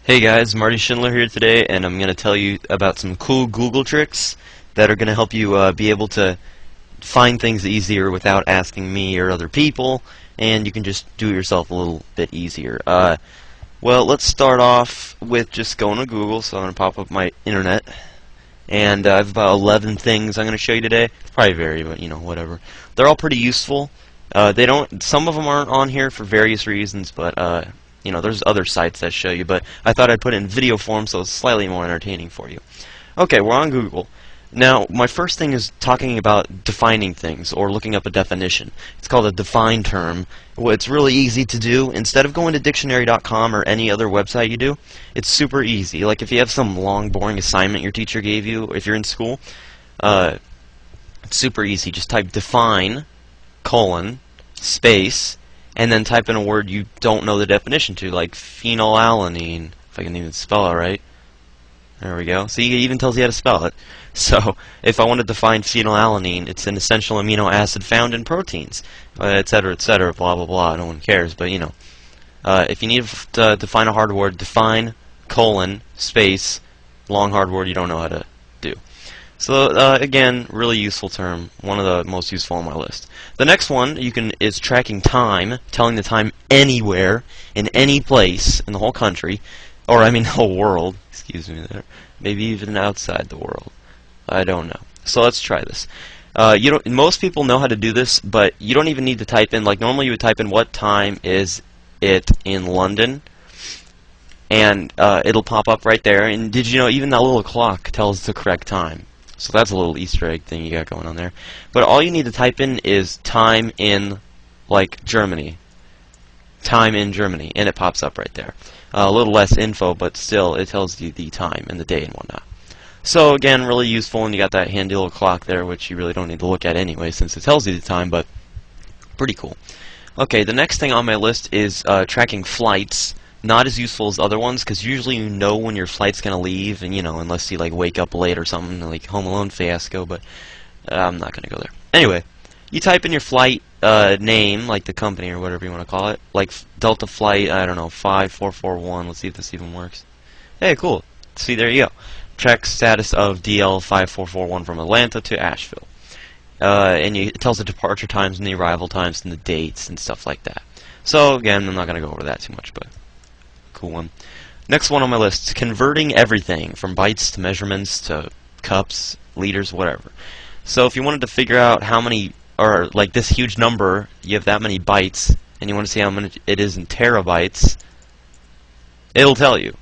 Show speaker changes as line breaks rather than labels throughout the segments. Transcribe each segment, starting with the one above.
Hey guys, Marty Schindler here today, and I'm going to tell you about some cool Google tricks that are going to help you be able to find things easier without asking me or other people, and you can just do it yourself a little bit easier. Well, let's start off with just going to Google, so I'm going to pop up my internet, and I have about 11 things I'm going to show you today. It's probably vary, but you know, whatever. They're all pretty useful. Some of them aren't on here for various reasons, but you know, there's other sites that show you, but I thought I'd put it in video form so it's slightly more entertaining for you. Okay, we're on Google. Now, my first thing is talking about defining things or looking up a definition. It's called a define term. Well, it's really easy to do. Instead of going to dictionary.com or any other website you do, it's super easy. Like if you have some long, boring assignment your teacher gave you, if you're in school, it's super easy. Just type define, space, and then type in a word you don't know the definition to, like phenylalanine, if I can even spell it right. There we go. See, it even tells you how to spell it. So, if I wanted to find phenylalanine, it's an essential amino acid found in proteins, etc., blah, blah, blah. No one cares, but you know. If you need to define a hard word, define, space, long hard word you don't know how to do. So again, really useful term, one of the most useful on my list. The next one is tracking time, telling the time anywhere, in any place in the whole country, or I mean the whole world, excuse me there, maybe even outside the world. I don't know. So let's try this. Most people know how to do this, but you don't even need to type in, like normally you would type in what time is it in London, and it'll pop up right there. And did you know even that little clock tells the correct time? So that's a little Easter egg thing you got going on there. But all you need to type in is time in, like, Germany. Time in Germany, and it pops up right there. A little less info, but still, it tells you the time and the day and whatnot. So again, really useful, and you got that handy little clock there, which you really don't need to look at anyway, since it tells you the time, but pretty cool. Okay, the next thing on my list is tracking flights. Not as useful as other ones, because usually you know when your flight's gonna leave, and you know, unless you like wake up late or something, like Home Alone fiasco. But I'm not gonna go there. Anyway, you type in your flight name, like the company or whatever you want to call it, like Delta Flight, I don't know, 5441. Let's see if this even works. Hey, cool. See, there you go. Track status of DL 5441 from Atlanta to Asheville, and it tells the departure times and the arrival times and the dates and stuff like that. So again, I'm not gonna go over that too much, but cool one. Next one on my list is converting everything from bytes to measurements to cups, liters, whatever. So if you wanted to figure out how many, or like this huge number, you have that many bytes, and you want to see how many it is in terabytes, it'll tell you.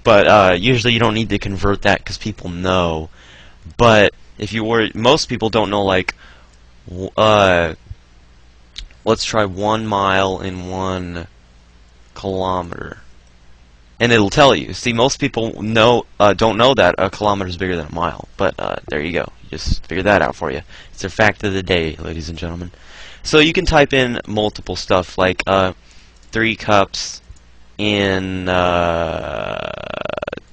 But usually you don't need to convert that because people know. But if you were, most people don't know, like, let's try 1 mile in 1 kilometer. And it'll tell you. See, most people don't know that a kilometer is bigger than a mile. But there you go. You just figured that out for you. It's a fact of the day, ladies and gentlemen. So you can type in multiple stuff, like 3 cups in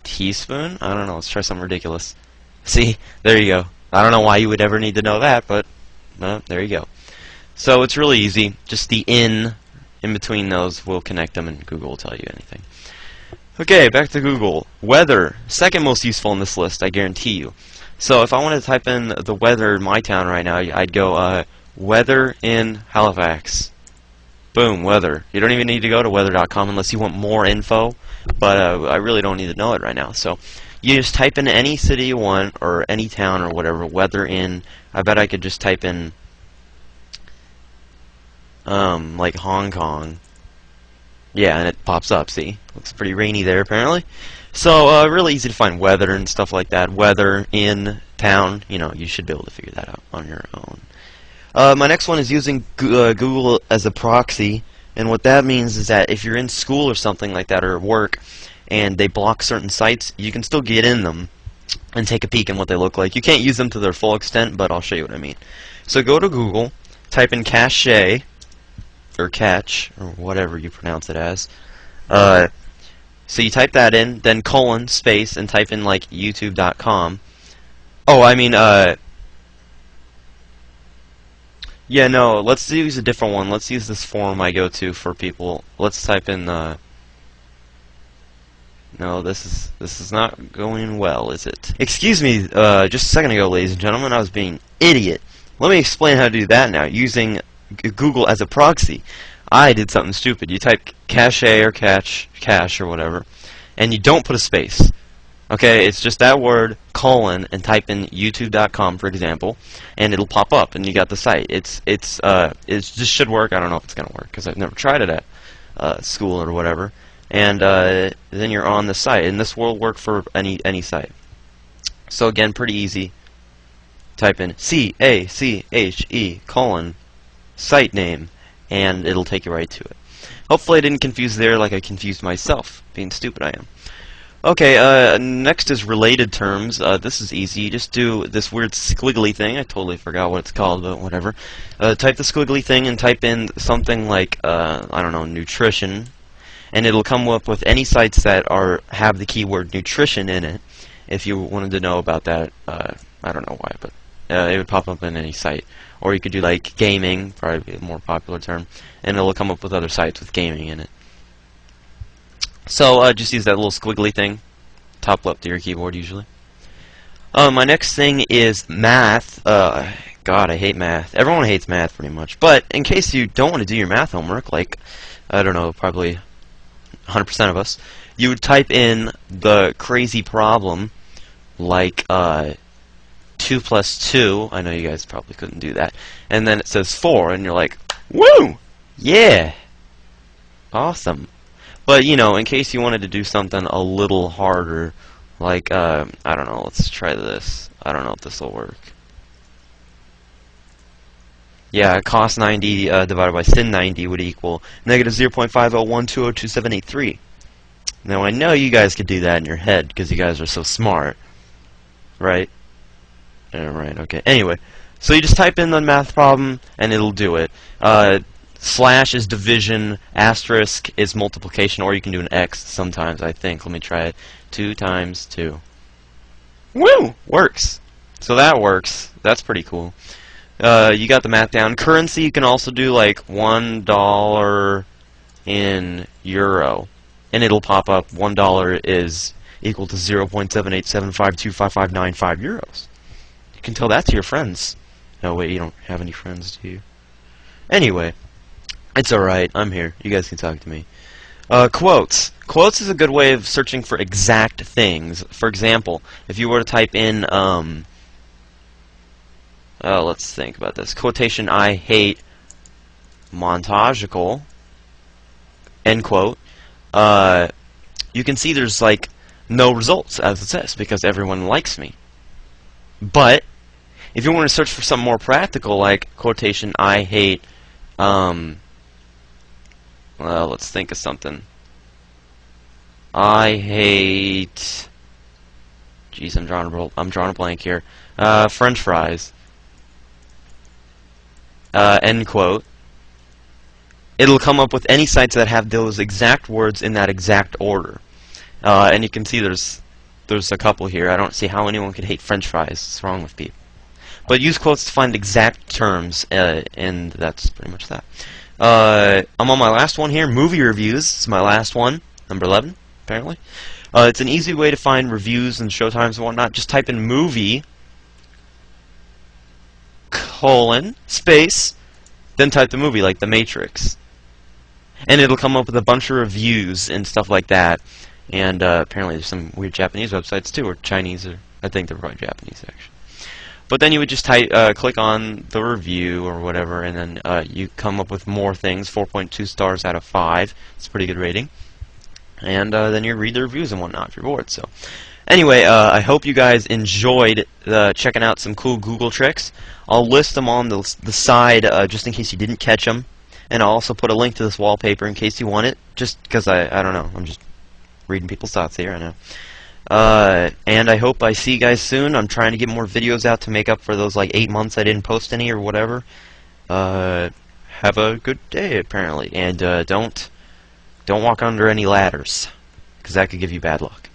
teaspoon? I don't know. Let's try something ridiculous. See, there you go. I don't know why you would ever need to know that, but there you go. So it's really easy. Just the in between those will connect them, and Google will tell you anything. Okay, back to Google. Weather, second most useful on this list, I guarantee you. So if I wanted to type in the weather in my town right now, I'd go weather in Halifax. Boom, weather. You don't even need to go to weather.com unless you want more info, but I really don't need to know it right now. So you just type in any city you want, or any town or whatever, weather in. I bet I could just type in like Hong Kong. Yeah, and it pops up, see? Looks pretty rainy there, apparently. So, really easy to find weather and stuff like that. Weather in town, you know, you should be able to figure that out on your own. My next one is using Google as a proxy, and what that means is that if you're in school or something like that, or work, and they block certain sites, you can still get in them and take a peek at what they look like. You can't use them to their full extent, but I'll show you what I mean. So go to Google, type in cache, or catch, or whatever you pronounce it as. So you type that in, then space, and type in like youtube.com. Oh, I mean, yeah, no, let's use a different one. Let's use this forum I go to for people. Let's type in No, this is not going well, is it? Excuse me, just a second ago, ladies and gentlemen, I was being an idiot. Let me explain how to do that now, using Google as a proxy. I did something stupid. You type cache or cache or whatever, and you don't put a space. Okay, it's just that word, colon, and type in youtube.com, for example, and it'll pop up, and you got the site. It just should work. I don't know if it's going to work, because I've never tried it at school or whatever. And then you're on the site, and this will work for any site. So again, pretty easy. Type in CACHE colon site name, and it'll take you right to it. Hopefully I didn't confuse there like I confused myself, being stupid I am. Okay, next is related terms. This is easy. You just do this weird squiggly thing. I totally forgot what it's called, but whatever. Type the squiggly thing and type in something like, I don't know, nutrition, and it'll come up with any sites that have the keyword nutrition in it. If you wanted to know about that, I don't know why, but it would pop up in any site. Or you could do like gaming, probably a more popular term, and it'll come up with other sites with gaming in it. So just use that little squiggly thing, top left of your keyboard usually. My next thing is math. God, I hate math. Everyone hates math pretty much. But in case you don't want to do your math homework, like, I don't know, probably 100% of us, you would type in the crazy problem, like 2 plus 2. I know you guys probably couldn't do that. And then it says 4, and you're like, woo! Yeah! Awesome. But, you know, in case you wanted to do something a little harder, like, I don't know, let's try this. I don't know if this will work. Yeah, cos 90 divided by sin 90 would equal negative 0.5012027883. Now, I know you guys could do that in your head, because you guys are so smart. Right? Yeah, right, okay. Anyway, so you just type in the math problem, and it'll do it. Slash is division, asterisk is multiplication, or you can do an X sometimes, I think. Let me try it. 2 times 2. Woo! Works. So that works. That's pretty cool. You got the math down. Currency, you can also do like $1 in euro. And it'll pop up $1 is equal to 0.7875255595 euros. You can tell that to your friends. No, wait, you don't have any friends, do you? Anyway. It's alright, I'm here. You guys can talk to me. Quotes. Quotes is a good way of searching for exact things. For example, if you were to type in, let's think about this. Quotation, I hate montagical, end quote. You can see there's, like, no results, as it says, because everyone likes me. But, if you want to search for something more practical, like quotation, I hate, well, let's think of something. I hate... Jeez, I'm drawing a blank here. French fries. End quote. It'll come up with any sites that have those exact words in that exact order. And you can see there's a couple here. I don't see how anyone could hate French fries. What's wrong with people? But use quotes to find exact terms, and that's pretty much that. I'm on my last one here, movie reviews. It's my last one, number 11, apparently. It's an easy way to find reviews and showtimes and whatnot. Just type in movie, colon, space, then type the movie, like The Matrix. And it'll come up with a bunch of reviews and stuff like that. And apparently there's some weird Japanese websites too, or Chinese, or I think they're probably Japanese, actually. But then you would just click on the review or whatever, and then you come up with more things. 4.2 stars out of 5. It's a pretty good rating. And then you read the reviews and whatnot if you're bored. So, anyway, I hope you guys enjoyed checking out some cool Google tricks. I'll list them on the side just in case you didn't catch them. And I'll also put a link to this wallpaper in case you want it. Just because I don't know. I'm just reading people's thoughts here, I know. And I hope I see you guys soon. I'm trying to get more videos out to make up for those like 8 months I didn't post any or whatever. Have a good day, apparently, and don't walk under any ladders, because that could give you bad luck.